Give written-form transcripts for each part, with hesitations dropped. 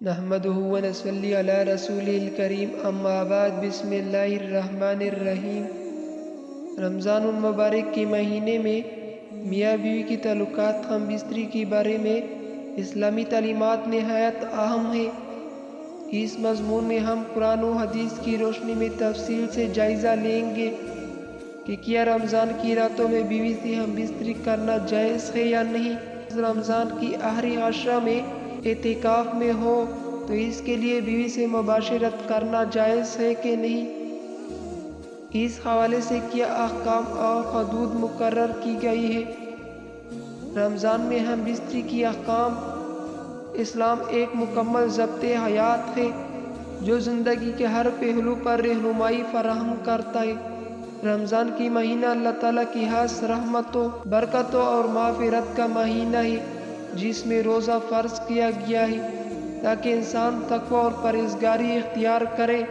نحمده ونصلی علی رسول الکریم اما بعد بسم اللہ الرحمن الرحیم۔ رمضان المبارک کے مہینے میں میاں بیوی کی تعلقات ہم بستری کے بارے میں اسلامی تعلیمات نہایت اہم ہیں۔ اس مضمون میں ہم قرآن و حدیث کی روشنی میں تفصیل سے جائزہ لیں گے کہ کیا رمضان کی راتوں میں بیوی سے ہم بستری کرنا جائز ہے یا نہیں۔ رمضان کی آخری عشرہ میں اعتکاف میں ہو تو اس کے لیے بیوی سے مباشرت کرنا جائز ہے کہ نہیں، اس حوالے سے کیا احکام اور حدود مقرر کی گئی ہے۔ رمضان میں ہم بستری کی احکام۔ اسلام ایک مکمل ضابط حیات ہے جو زندگی کے ہر پہلو پر رہنمائی فراہم کرتا ہے۔ رمضان کی مہینہ اللہ تعالیٰ کی خاص رحمتوں، برکتوں اور مغفرت کا مہینہ ہے، جس میں روزہ فرض کیا گیا ہے تاکہ انسان تقوی اور پرہیزگاری اختیار کرے۔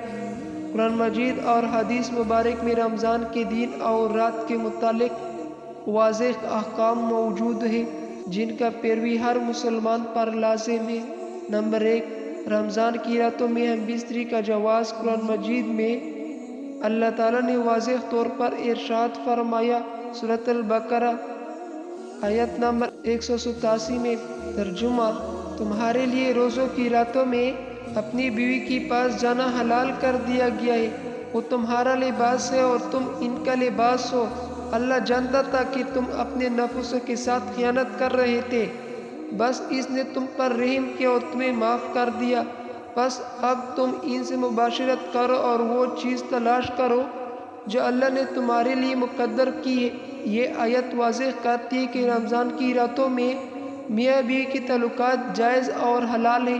قرآن مجید اور حدیث مبارک میں رمضان کے دن اور رات کے متعلق واضح احکام موجود ہیں جن کا پیروی ہر مسلمان پر لازم ہے۔ نمبر 1، رمضان کی راتوں میں ہم بستری کا جواز۔ قرآن مجید میں اللہ تعالیٰ نے واضح طور پر ارشاد فرمایا، سورۃ البقرہ آیت نمبر 187 میں، ترجمہ: تمہارے لیے روزوں کی راتوں میں اپنی بیوی کے پاس جانا حلال کر دیا گیا ہے، وہ تمہارا لباس ہے اور تم ان کا لباس ہو۔ اللہ جانتا تھا کہ تم اپنے نفسوں کے ساتھ خیانت کر رہے تھے، بس اس نے تم پر رحم کیا اور تمہیں معاف کر دیا۔ بس اب تم ان سے مباشرت کرو اور وہ چیز تلاش کرو جو اللہ نے تمہارے لیے مقرر کی ہے۔ یہ آیت واضح کرتی ہے کہ رمضان کی راتوں میں میاں بیوی کے تعلقات جائز اور حلال ہیں،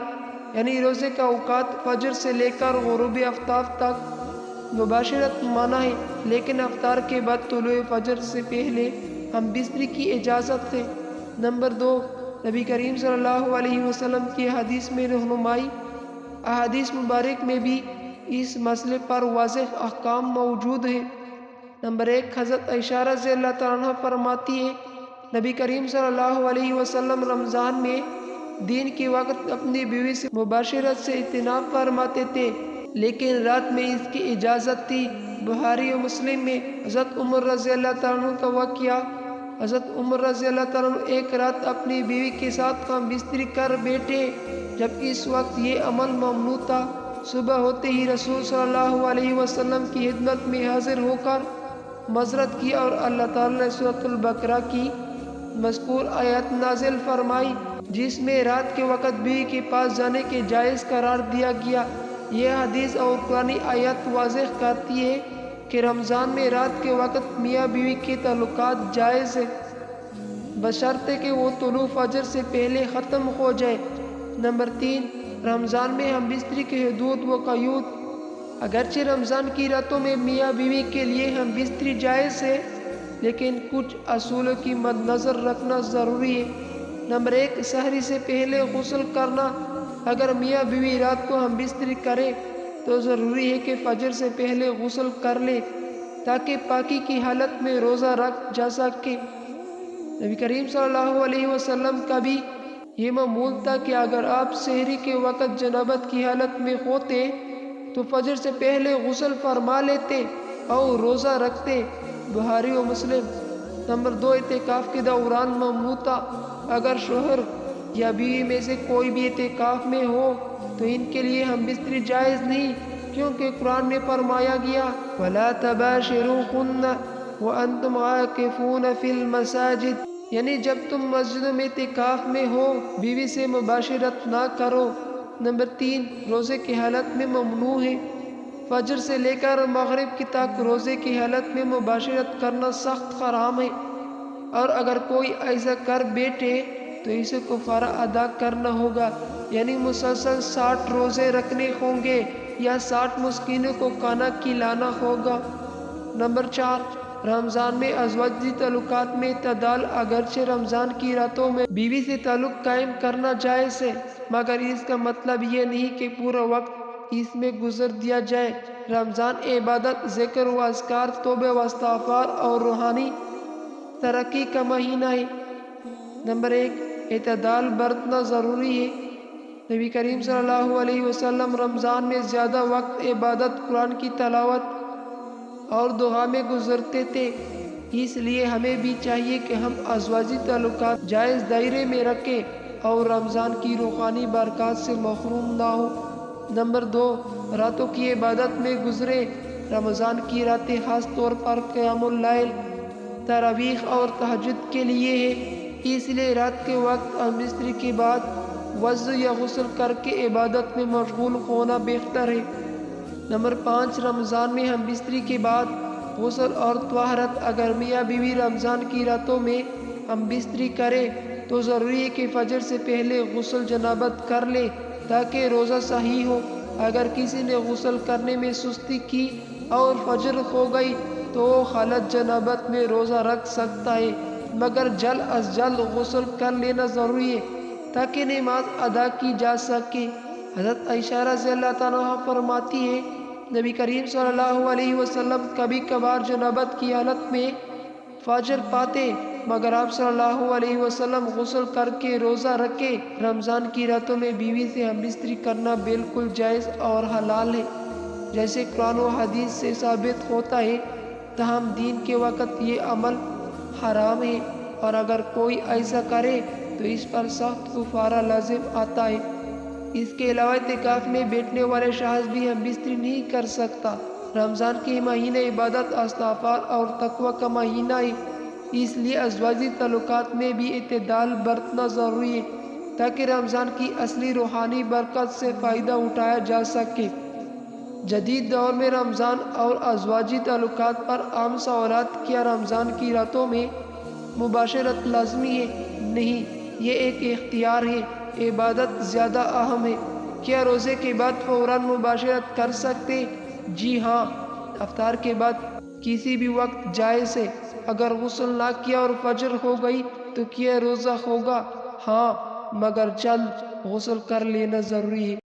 یعنی روزے کا اوقات فجر سے لے کر غروب آفتاب تک مباشرت منع ہے، لیکن افطار کے بعد طلوع فجر سے پہلے ہم بستری کی اجازت ہے۔ نمبر 2، نبی کریم صلی اللہ علیہ وسلم کی حدیث میں رہنمائی۔ احادیث مبارک میں بھی اس مسئلے پر واضح احکام موجود ہیں۔ نمبر 1، حضرت عائشہ رضی اللہ تعالیٰ عنہا فرماتی ہے، نبی کریم صلی اللہ علیہ وسلم رمضان میں دن کے وقت اپنی بیوی سے مباشرت سے اجتناب فرماتے تھے، لیکن رات میں اس کی اجازت تھی۔ بخاری و مسلم میں حضرت عمر رضی اللہ تعالیٰ عنہ کا واقعہ۔ حضرت عمر رضی اللہ تعالیٰ عنہ ایک رات اپنی بیوی کے ساتھ ہم بستری کر بیٹھے، جب اس وقت یہ عمل ممنوع تھا۔ صبح ہوتے ہی رسول صلی اللہ علیہ وسلم کی خدمت میں حاضر ہو کر معذرت کی اور اللہ تعالیٰ نے سورۃ البقرہ کی مذکور آیت نازل فرمائی جس میں رات کے وقت بیوی کے پاس جانے کے جائز قرار دیا گیا۔ یہ حدیث اور قرآنی آیت واضح کرتی ہے کہ رمضان میں رات کے وقت میاں بیوی کے تعلقات جائز ہیں، بشرطے کہ وہ طلوع فجر سے پہلے ختم ہو جائے۔ نمبر 3، رمضان میں ہم بستری کے حدود و قیود۔ اگرچہ رمضان کی راتوں میں میاں بیوی کے لیے ہم بستری جائز ہے، لیکن کچھ اصولوں کی مد نظر رکھنا ضروری ہے۔ نمبر 1، سحری سے پہلے غسل کرنا۔ اگر میاں بیوی رات کو ہم بستری کرے تو ضروری ہے کہ فجر سے پہلے غسل کر لے تاکہ پاکی کی حالت میں روزہ رکھ جا سکے۔ نبی کریم صلی اللہ علیہ وسلم کا بھی یہ معمول تھا کہ اگر آپ سحری کے وقت جنابت کی حالت میں ہوتے تو فجر سے پہلے غسل فرما لیتے اور روزہ رکھتے۔ بخاری و مسلم۔ نمبر 2، اعتکاف کے دوران ممنوع تھا۔ اگر شوہر یا بیوی میں سے کوئی بھی اعتکاف میں ہو تو ان کے لیے ہم بستری جائز نہیں، کیونکہ قرآن میں فرمایا گیا، وَلَا تَبَاشِرُوهُنَّ وَأَنْتُمْ عَاكِفُونَ فِي الْمَسَاجِدِ، یعنی جب تم مسجدوں میں اعتکاف میں ہو بیوی سے مباشرت نہ کرو۔ نمبر 3، روزے کی حالت میں ممنوع ہے۔ فجر سے لے کر مغرب تک روزے کی حالت میں مباشرت کرنا سخت حرام ہے، اور اگر کوئی ایسا کر بیٹھے تو اسے کفارہ ادا کرنا ہوگا، یعنی مسلسل 60 روزے رکھنے ہوں گے یا 60 مسکینوں کو کھانا کھلانا ہوگا۔ نمبر 4، رمضان میں ازواجی تعلقات میں اعتدال۔ اگرچہ رمضان کی راتوں میں بیوی سے تعلق قائم کرنا جائز ہے، مگر اس کا مطلب یہ نہیں کہ پورا وقت اس میں گزر دیا جائے۔ رمضان عبادت، ذکر و اذکار، توبہ و استغفار اور روحانی ترقی کا مہینہ ہے۔ نمبر 1، اعتدال برتنا ضروری ہے۔ نبی کریم صلی اللہ علیہ وسلم رمضان میں زیادہ وقت عبادت، قرآن کی تلاوت اور دعا میں گزرتے تھے۔ اس لیے ہمیں بھی چاہیے کہ ہم ازواجی تعلقات جائز دائرے میں رکھیں اور رمضان کی روحانی برکات سے محروم نہ ہو۔ نمبر 2، راتوں کی عبادت میں گزرے۔ رمضان کی راتیں خاص طور پر قیام اللیل، تراویح اور تہجد کے لیے ہے۔ اس لیے رات کے وقت ہم بستری کے بعد وضو یا غسل کر کے عبادت میں مشغول ہونا بہتر ہے۔ نمبر 5، رمضان میں ہم بستری کے بعد غسل اور طہارت۔ اگر میاں بیوی رمضان کی راتوں میں ہم بستری کرے تو ضروری ہے کہ فجر سے پہلے غسل جنابت کر لے تاکہ روزہ صحیح ہو۔ اگر کسی نے غسل کرنے میں سستی کی اور فجر ہو گئی تو وہ حالت جنابت میں روزہ رکھ سکتا ہے، مگر جلد از جلد غسل کر لینا ضروری ہے تاکہ نماز ادا کی جا سکے۔ حضرت عائشہ رضی اللہ تعالیٰ عنہا فرماتی ہے، نبی کریم صلی اللہ علیہ وسلم کبھی کبھار جنابت کی حالت میں فجر پاتے، مگر آپ صلی اللہ علیہ وسلم غسل کر کے روزہ رکھے۔ رمضان کی راتوں میں بیوی سے ہم بستری کرنا بالکل جائز اور حلال ہے، جیسے قرآن و حدیث سے ثابت ہوتا ہے، تاہم دین کے وقت یہ عمل حرام ہے، اور اگر کوئی ایسا کرے تو اس پر سخت کفارہ لازم آتا ہے۔ اس کے علاوہ اعتکاف میں بیٹھنے والے شخص بھی ہم بستری نہیں کر سکتا۔ رمضان کے مہینے عبادت، استغفار اور تقوی کا مہینہ ہے، اس لیے ازواجی تعلقات میں بھی اعتدال برتنا ضروری ہے تاکہ رمضان کی اصلی روحانی برکت سے فائدہ اٹھایا جا سکے۔ جدید دور میں رمضان اور ازواجی تعلقات پر عام سوالات: کیا رمضان کی راتوں میں مباشرت لازمی ہے؟ نہیں، یہ ایک اختیار ہے۔ عبادت زیادہ اہم ہے۔ کیا روزے کے بعد فوراً مباشرت کر سکتے؟ جی ہاں، افطار کے بعد کسی بھی وقت جائز ہے۔ اگر غسل نہ کیا اور فجر ہو گئی تو کیا روزہ ہوگا؟ ہاں، مگر جلد غسل کر لینا ضروری ہے۔